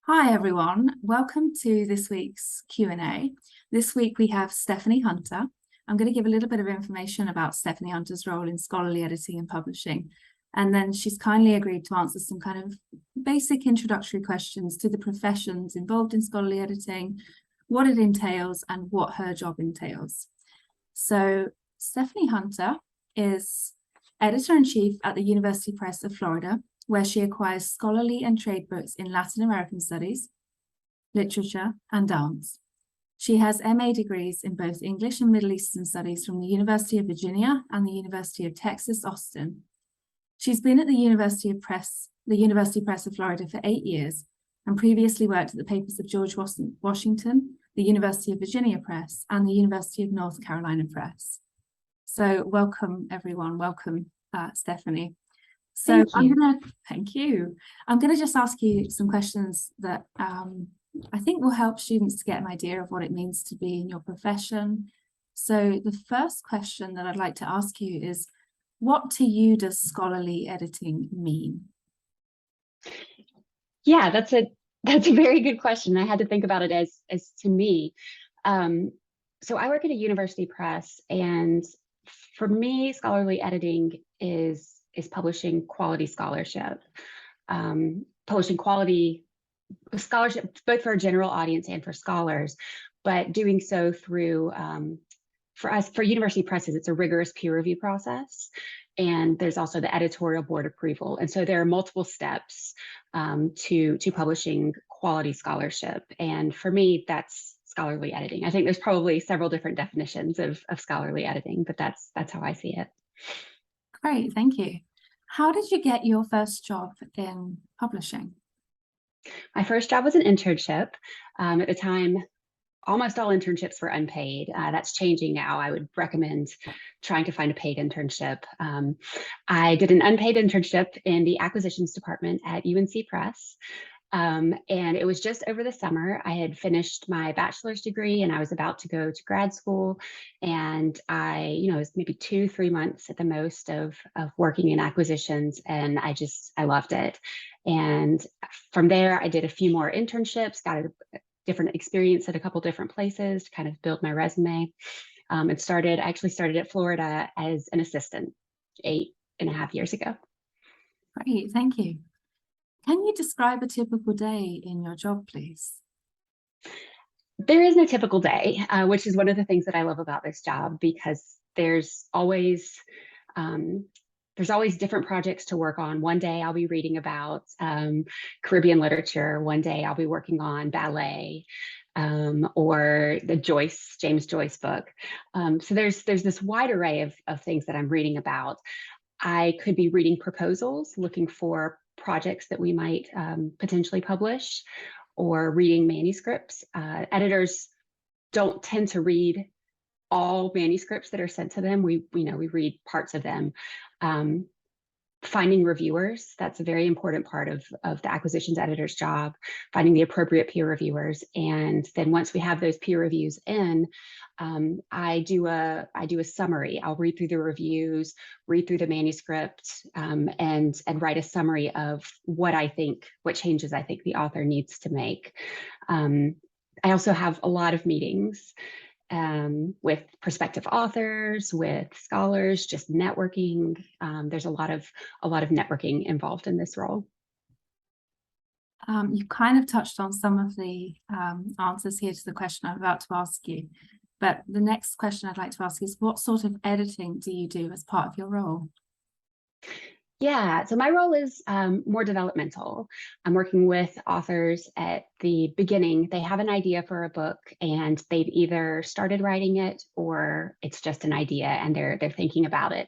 Hi everyone, welcome to this week's Q&A. This week we have Stephanie Hunter. I'm going to give a little bit of information about Stephanie Hunter's role in scholarly editing and publishing, and then she's kindly agreed to answer some kind of basic introductory questions to the professions involved in scholarly editing, what it entails, and what her job entails. So Stephanie Hunter is editor-in-chief at the University Press of Florida, where she acquires scholarly and trade books in Latin American studies, literature, and dance. She has MA degrees in both English and Middle Eastern studies from the University of Virginia and the University of Texas, Austin. She's been at the University Press of Florida for 8 years and previously worked at the papers of George Washington, the University of Virginia Press, and the University of North Carolina Press. So welcome, everyone. Welcome, Stephanie. So thank you. I'm gonna just ask you some questions that I think will help students to get an idea of what it means to be in your profession. So the first question that I'd like to ask you is, what to you does scholarly editing mean? Yeah, that's a very good question. I had to think about it as to me. So I work at a university press, and for me, scholarly editing is publishing quality scholarship, publishing quality scholarship both for a general audience and for scholars, but doing so through for university presses, it's a rigorous peer review process. And there's also the editorial board approval. And so there are multiple steps to publishing quality scholarship. And for me, that's scholarly editing. I think there's probably several different definitions of scholarly editing, but that's how I see it. Great, thank you. How did you get your first job in publishing? My first job was an internship. At the time, almost all internships were unpaid. That's changing now. I would recommend trying to find a paid internship. I did an unpaid internship in the acquisitions department at UNC Press. And it was just over the summer. I had finished my bachelor's degree and I was about to go to grad school. And it was maybe 2-3 months at the most of working in acquisitions. And I loved it. And from there, I did a few more internships, got a different experience at a couple different places to kind of build my resume. I actually started at Florida as an assistant 8.5 years ago. Great, thank you. Can you describe a typical day in your job, please? There is no typical day, which is one of the things that I love about this job, because there's always different projects to work on. One day I'll be reading about Caribbean literature. One day I'll be working on ballet or the James Joyce book. So there's this wide array of things that I'm reading about. I could be reading proposals, looking for projects that we might potentially publish, or reading manuscripts. Editors don't tend to read all manuscripts that are sent to them. We read parts of them. Finding reviewers, that's a very important part of the acquisitions editor's job, finding the appropriate peer reviewers. And then once we have those peer reviews in, I do a summary. I'll read through the reviews, read through the manuscript, and write a summary of what changes I think the author needs to make. I also have a lot of meetings with prospective authors, with scholars, just networking. There's a lot of networking involved in this role. You kind of touched on some of the answers here to the question I'm about to ask you, but the next question I'd like to ask is, what sort of editing do you do as part of your role? Yeah, so my role is more developmental. I'm working with authors at the beginning. They have an idea for a book and they've either started writing it or it's just an idea and they're thinking about it.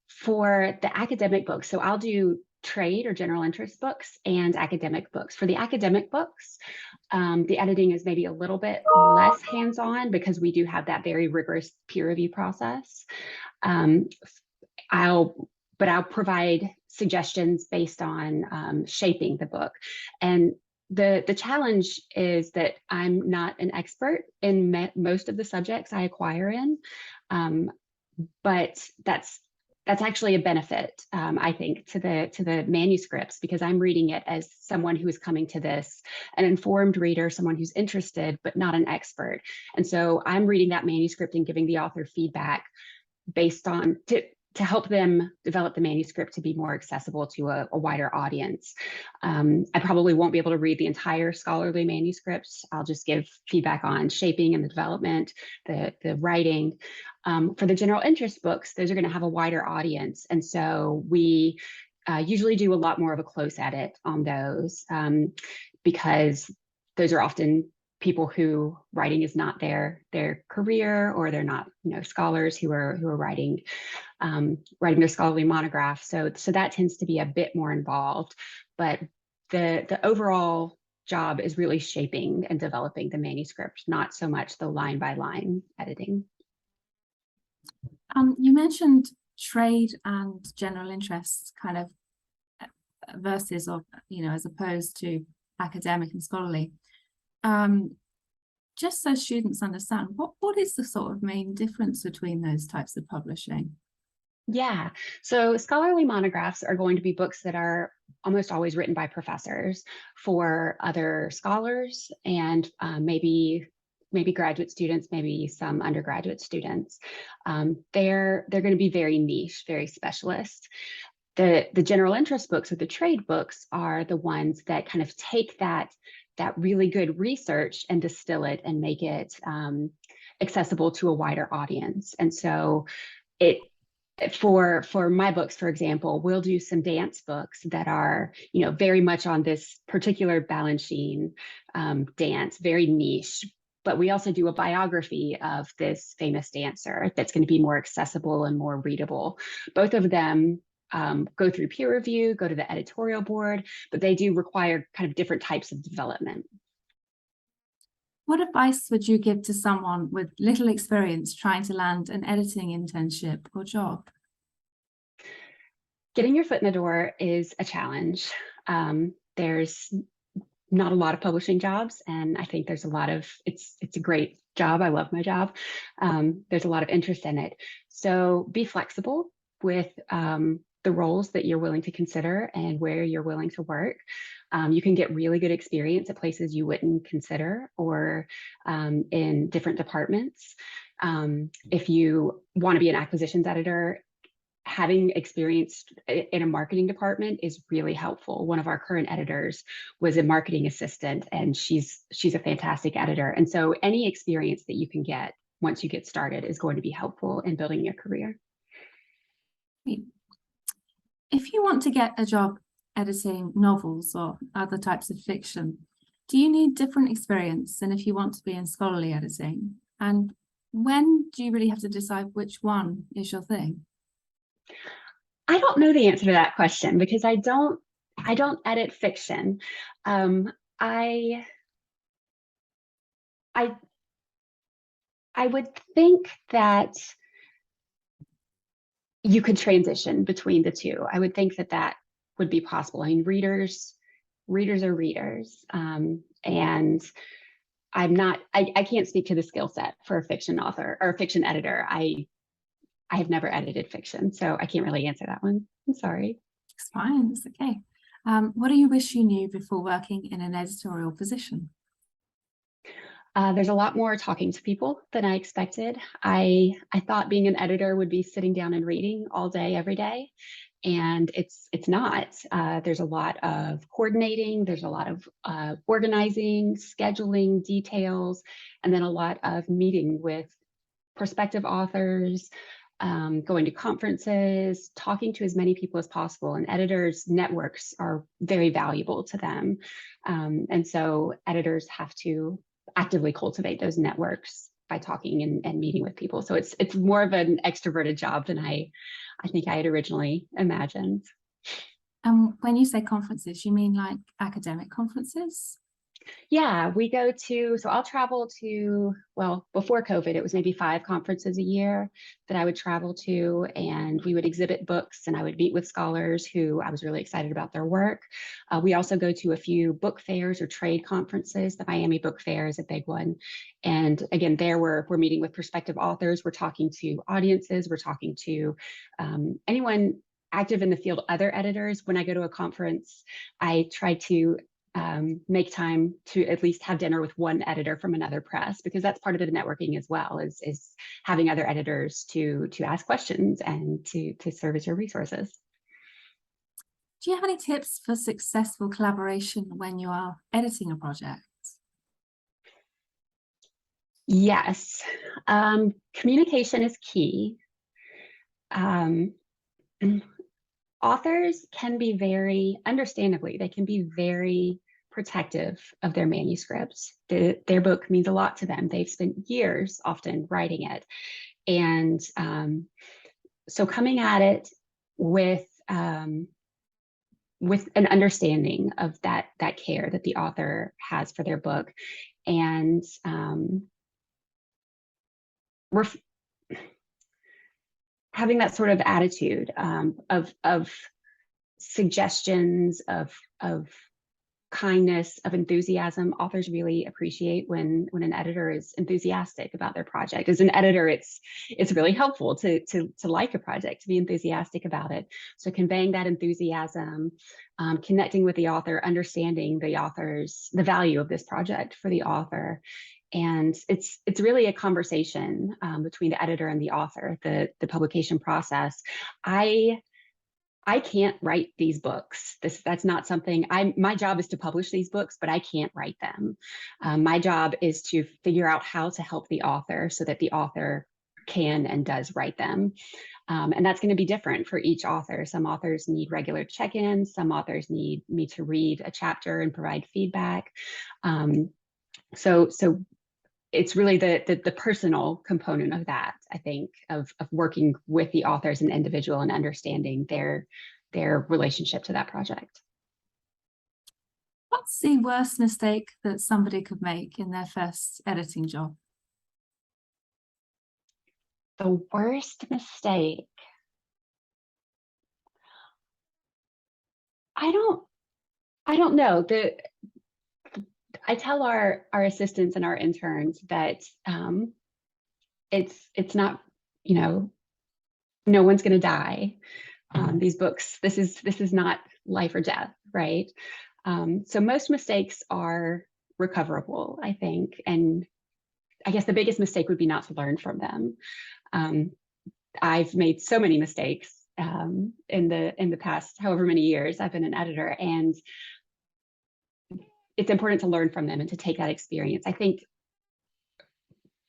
For the academic books, so I'll do trade or general interest books and academic books. For the academic books, the editing is maybe a little bit less hands-on because we do have that very rigorous peer review process. I'll provide suggestions based on shaping the book. And the challenge is that I'm not an expert in most of the subjects I acquire in, but that's that's actually a benefit, I think, to the manuscripts, because I'm reading it as someone who is coming to this, an informed reader, someone who's interested but not an expert. And so I'm reading that manuscript and giving the author feedback based on to help them develop the manuscript to be more accessible to a wider audience. I probably won't be able to read the entire scholarly manuscripts. I'll just give feedback on shaping and the development, the writing. For the general interest books, those are going to have a wider audience. And so we usually do a lot more of a close edit on those, because those are often people who writing is not their career, or they're not, scholars who are writing their scholarly monograph. So that tends to be a bit more involved, but the overall job is really shaping and developing the manuscript, not so much the line by line editing. You mentioned trade and general interests kind of versus, or as opposed to academic and scholarly. Just so students understand, what is the sort of main difference between those types of publishing? Yeah, so scholarly monographs are going to be books that are almost always written by professors for other scholars, and maybe graduate students, maybe some undergraduate students. They're going to be very niche, very specialist. The general interest books, or the trade books, are the ones that kind of take that really good research and distill it and make it accessible to a wider audience. And so for my books, for example, we'll do some dance books that are, very much on this particular Balanchine dance, very niche. But we also do a biography of this famous dancer that's going to be more accessible and more readable. Both of them go through peer review, go to the editorial board, but they do require kind of different types of development. What advice would you give to someone with little experience trying to land an editing internship or job? Getting your foot in the door is a challenge. There's not a lot of publishing jobs, and I think there's a lot of, it's a great job. I love my job. There's a lot of interest in it. So be flexible with the roles that you're willing to consider and where you're willing to work. You can get really good experience at places you wouldn't consider, or in different departments. If you want to be an acquisitions editor, having experience in a marketing department is really helpful. One of our current editors was a marketing assistant, and she's a fantastic editor. And so any experience that you can get once you get started is going to be helpful in building your career. If you want to get a job editing novels or other types of fiction, do you need different experience than if you want to be in scholarly editing? And when do you really have to decide which one is your thing? I don't know the answer to that question, because I don't edit fiction. I would think that you could transition between the two. I would think that would be possible. I mean, readers are readers, and I can't speak to the skill set for a fiction author or a fiction editor. I have never edited fiction, so I can't really answer that one. I'm sorry. It's fine, it's okay. What do you wish you knew before working in an editorial position? There's a lot more talking to people than I expected. I thought being an editor would be sitting down and reading all day, every day. And it's not. There's a lot of coordinating, there's a lot of organizing, scheduling details, and then a lot of meeting with prospective authors, going to conferences, talking to as many people as possible. And editors' networks are very valuable to them. And so editors have to actively cultivate those networks by talking and meeting with people. So it's more of an extroverted job than I think I had originally imagined. When you say conferences, you mean like academic conferences? Yeah, we go to, so I'll travel to, well, before COVID, it was maybe 5 conferences a year that I would travel to, and we would exhibit books and I would meet with scholars who I was really excited about their work. We also go to a few book fairs or trade conferences. The Miami Book Fair is a big one. And again, there we're meeting with prospective authors, we're talking to audiences, we're talking to anyone active in the field, other editors. When I go to a conference, I try to make time to at least have dinner with one editor from another press, because that's part of the networking as well, is having other editors to ask questions and to serve as your resources. Do you have any tips for successful collaboration when you are editing a project? Yes, communication is key. Authors can be very, understandably, they can be very protective of their manuscripts. Their book means a lot to them. They've spent years often writing it. And so coming at it with an understanding of that care that the author has for their book, and having that sort of attitude of suggestions, of kindness, of enthusiasm. Authors really appreciate when an editor is enthusiastic about their project. As an editor, it's really helpful to like a project, to be enthusiastic about it. So conveying that enthusiasm, connecting with the author, understanding the value of this project for the author. And it's really a conversation between the editor and the author, the publication process. I can't write these books. That's not something my job is to publish these books, but I can't write them. My job is to figure out how to help the author so that the author can and does write them. And that's going to be different for each author. Some authors need regular check-ins. Some authors need me to read a chapter and provide feedback. So it's really the personal component of that, I think, of working with the author as an individual and understanding their relationship to that project. What's the worst mistake that somebody could make in their first editing job? The worst mistake. I don't know. I tell our assistants and our interns that it's not, no one's going to die. These books, this is not life or death, right? So most mistakes are recoverable, I think, and I guess the biggest mistake would be not to learn from them. I've made so many mistakes in the past however many years I've been an editor, and it's important to learn from them and to take that experience. I think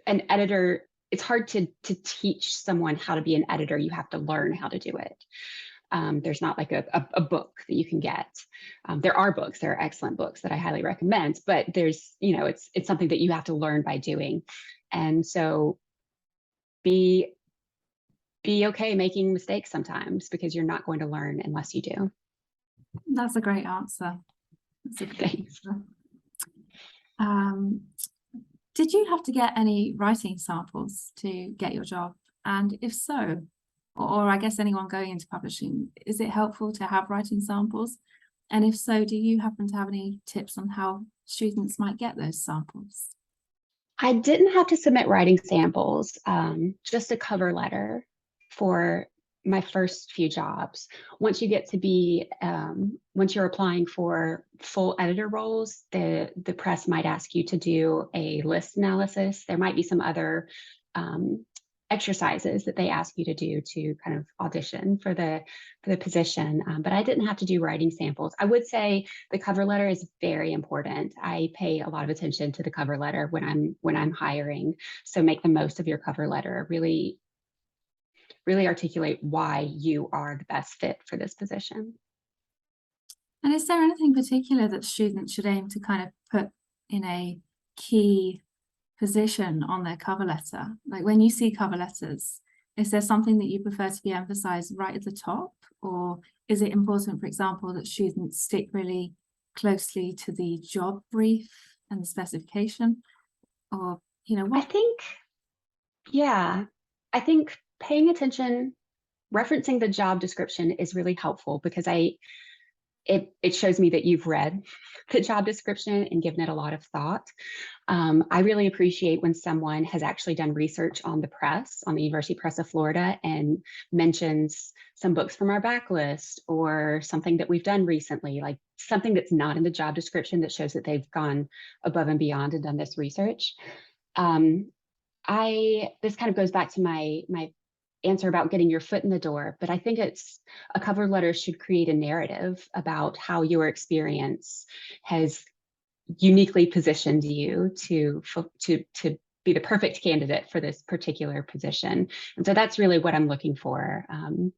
an editor, it's hard to teach someone how to be an editor. You have to learn how to do it. There's not like a book that you can get. There are books, there are excellent books that I highly recommend, but there's, it's something that you have to learn by doing. And so be okay making mistakes sometimes, because you're not going to learn unless you do. That's a great answer. That's a great answer. Did you have to get any writing samples to get your job? And if so, or I guess anyone going into publishing, is it helpful to have writing samples? And if so, do you happen to have any tips on how students might get those samples? I didn't have to submit writing samples, just a cover letter for my first few jobs. Once you get to be, once you're applying for full editor roles, the press might ask you to do a list analysis. There might be some other exercises that they ask you to do to kind of audition for the position, but I didn't have to do writing samples. I would say the cover letter is very important. I pay a lot of attention to the cover letter when I'm hiring. So make the most of your cover letter. Really articulate why you are the best fit for this position. And is there anything particular that students should aim to kind of put in a key position on their cover letter? Like when you see cover letters, is there something that you prefer to be emphasized right at the top? Or is it important, for example, that students stick really closely to the job brief and the specification? Or, you know, I what? think, yeah, I think paying attention, referencing the job description is really helpful because it shows me that you've read the job description and given it a lot of thought. I really appreciate when someone has actually done research on the press, on the University Press of Florida, and mentions some books from our backlist or something that we've done recently, like something that's not in the job description that shows that they've gone above and beyond and done this research. Um, this kind of goes back to my answer about getting your foot in the door, but I think it's a cover letter should create a narrative about how your experience has uniquely positioned you to be the perfect candidate for this particular position. And so that's really what I'm looking for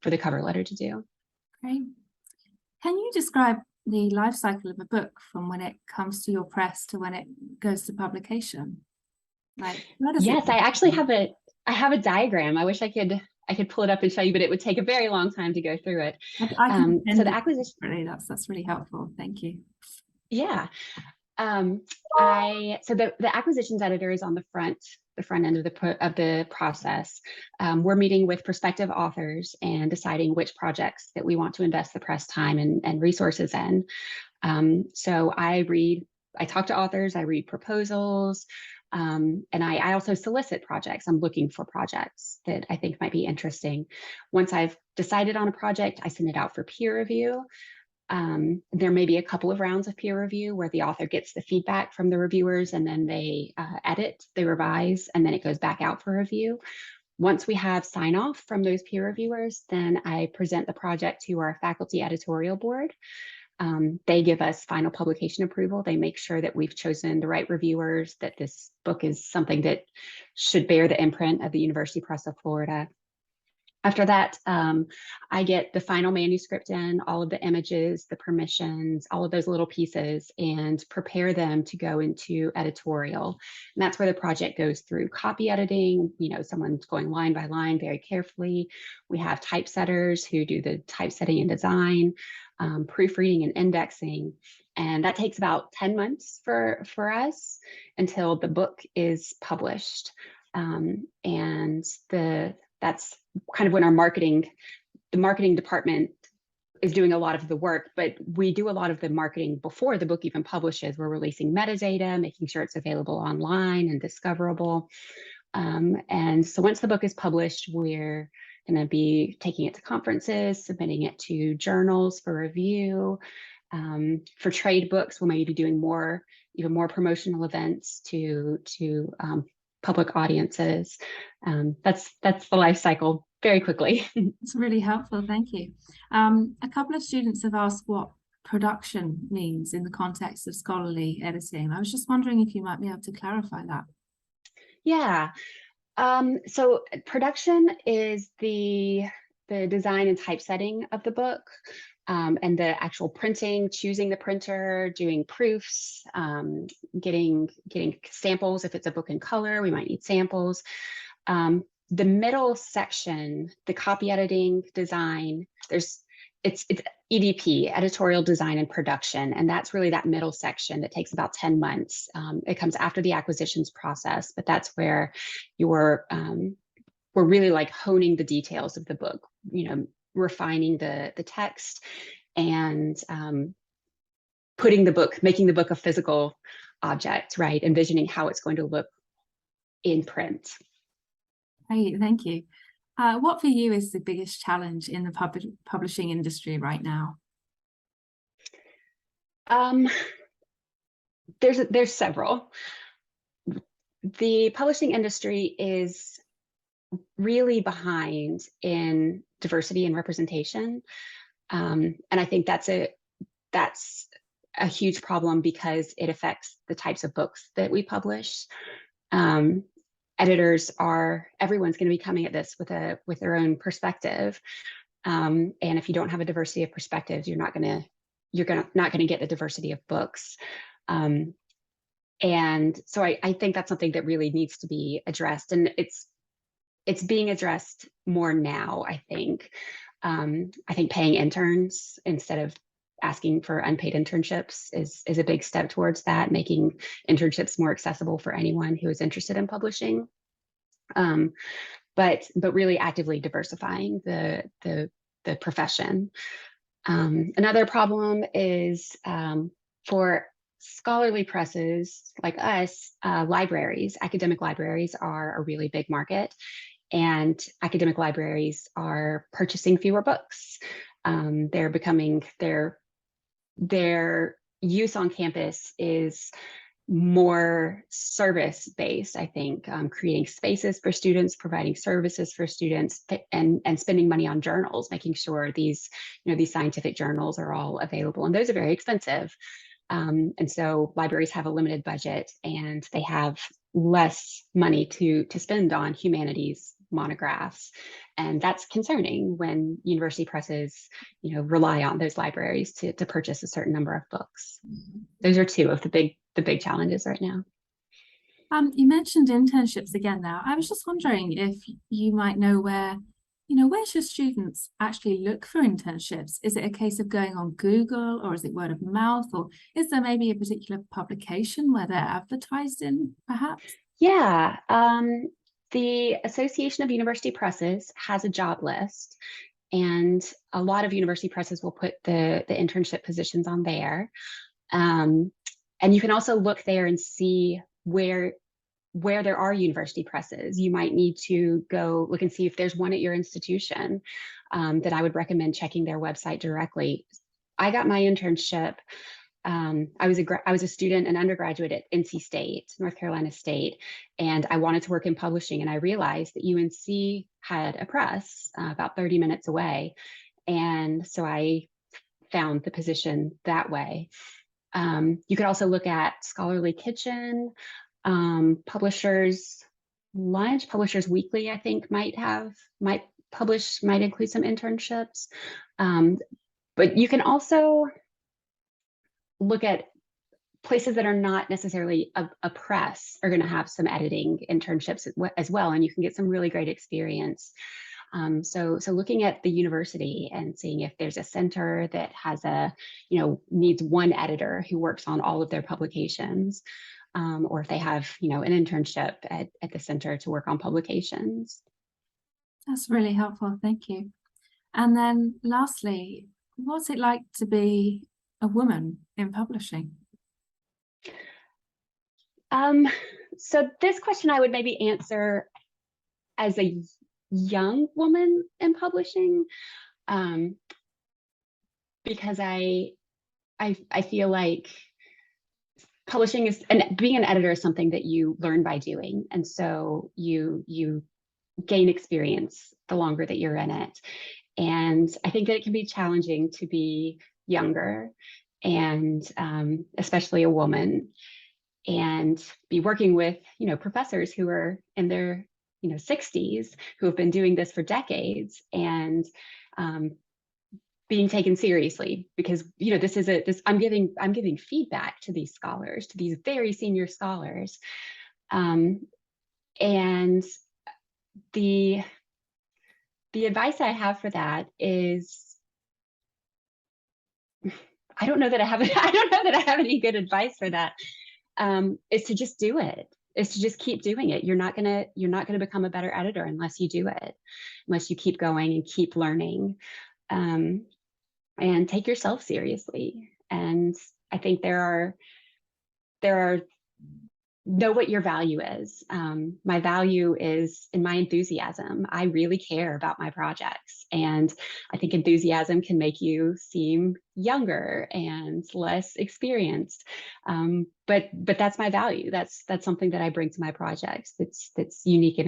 the cover letter to do. Great. Can you describe the life cycle of a book from when it comes to your press to when it goes to publication? Like, where does it Yes, I have a diagram. I wish I could pull it up and show you, but it would take a very long time to go through it. I can So send the it. acquisition, Really, that's really helpful. Thank you. yeah. So the acquisitions editor is on the front end of the process. We're meeting with prospective authors and deciding which projects that we want to invest the press time and resources in. So I talk to authors, I read proposals, and I also solicit projects. I'm looking for projects that I think might be interesting. Once I've decided on a project, I send it out for peer review. There may be a couple of rounds of peer review where the author gets the feedback from the reviewers and then they edit, they revise, and then it goes back out for review. Once we have sign off from those peer reviewers, then I present the project to our faculty editorial board. They give us final publication approval. They make sure that we've chosen the right reviewers, that this book is something that should bear the imprint of the University Press of Florida. After that, I get the final manuscript in, all of the images, the permissions, all of those little pieces, and prepare them to go into editorial. And that's where the project goes through copy editing. You know, someone's going line by line very carefully. We have typesetters who do the typesetting and design, proofreading and indexing. And that takes about 10 months for us until the book is published. That's kind of when the marketing department is doing a lot of the work, but we do a lot of the marketing before the book even publishes. We're releasing metadata, making sure it's available online and discoverable. And so once the book is published, we're going to be taking it to conferences, submitting it to journals for review. For trade books, we'll maybe be doing even more promotional events to public audiences. That's the life cycle very quickly. It's really helpful. Thank you. A couple of students have asked what production means in the context of scholarly editing. I was just wondering if you might be able to clarify that. Yeah. So production is the design and typesetting of the book. And the actual printing, choosing the printer, doing proofs, getting samples. If it's a book in color, we might need samples. The middle section, the copy editing, design, it's EDP, editorial design and production. And that's really that middle section that takes about 10 months. It comes after the acquisitions process, but that's where we're really like honing the details of the book, you know, refining the text and making the book a physical object, right? Envisioning how it's going to look in print. Hey, thank you. What for you is the biggest challenge in the publishing industry right now? There's several. The publishing industry is really behind in diversity and representation. And I think that's a huge problem because it affects the types of books that we publish. Everyone's going to be coming at this with their own perspective. And if you don't have a diversity of perspectives, you're not going to get the diversity of books. And so I think that's something that really needs to be addressed, and it's being addressed more now. I think paying interns instead of asking for unpaid internships is a big step towards that, making internships more accessible for anyone who is interested in publishing. But really actively diversifying the profession. Another problem is for scholarly presses like us, libraries, academic libraries are a really big market, and academic libraries are purchasing fewer books. They're becoming, their use on campus is more service-based, I think, creating spaces for students, providing services for students, and spending money on journals, making sure these scientific journals are all available. And those are very expensive. And so libraries have a limited budget, and they have less money to spend on humanities monographs. And that's concerning when university presses, rely on those libraries to purchase a certain number of books. Those are two of the big challenges right now. You mentioned internships again now. I was just wondering if you might know where should students actually look for internships? Is it a case of going on Google, or is it word of mouth, or is there maybe a particular publication where they're advertised in, perhaps? Yeah, the Association of University Presses has a job list, and a lot of university presses will put the internship positions on there. And you can also look there and see where there are university presses. You might need to go look and see if there's one at your institution. That I would recommend checking their website directly. I got my internship. I was a student, an undergraduate at NC State, North Carolina State, and I wanted to work in publishing. And I realized that UNC had a press about 30 minutes away, and so I found the position that way. You could also look at Scholarly Kitchen, Publishers Lunch, Publishers Weekly, I think might include some internships. But you can also look at places that are not necessarily a press are going to have some editing internships as well, and you can get some really great experience. So looking at the university and seeing if there's a center that has needs one editor who works on all of their publications, or if they have, an internship at the center to work on publications. That's really helpful. Thank you. And then lastly, what's it like to be a woman in publishing? So this question I would maybe answer as a young woman in publishing, because I feel like publishing is, and being an editor is something that you learn by doing, and so you gain experience the longer that you're in it. And I think that it can be challenging to be younger, and especially a woman, and be working with professors who are in their 60s, who have been doing this for decades, and being taken seriously, because I'm giving feedback to these scholars, to these very senior scholars, and the advice I have for that is, I don't know that I have any good advice for that. Is to just do it. Is to just keep doing it. You're not gonna become a better editor unless you do it, unless you keep going and keep learning, and take yourself seriously. And I think there are know what your value is. My value is in my enthusiasm. I really care about my projects, and I think enthusiasm can make you seem younger and less experienced. But that's my value. That's something that I bring to my projects. That's unique and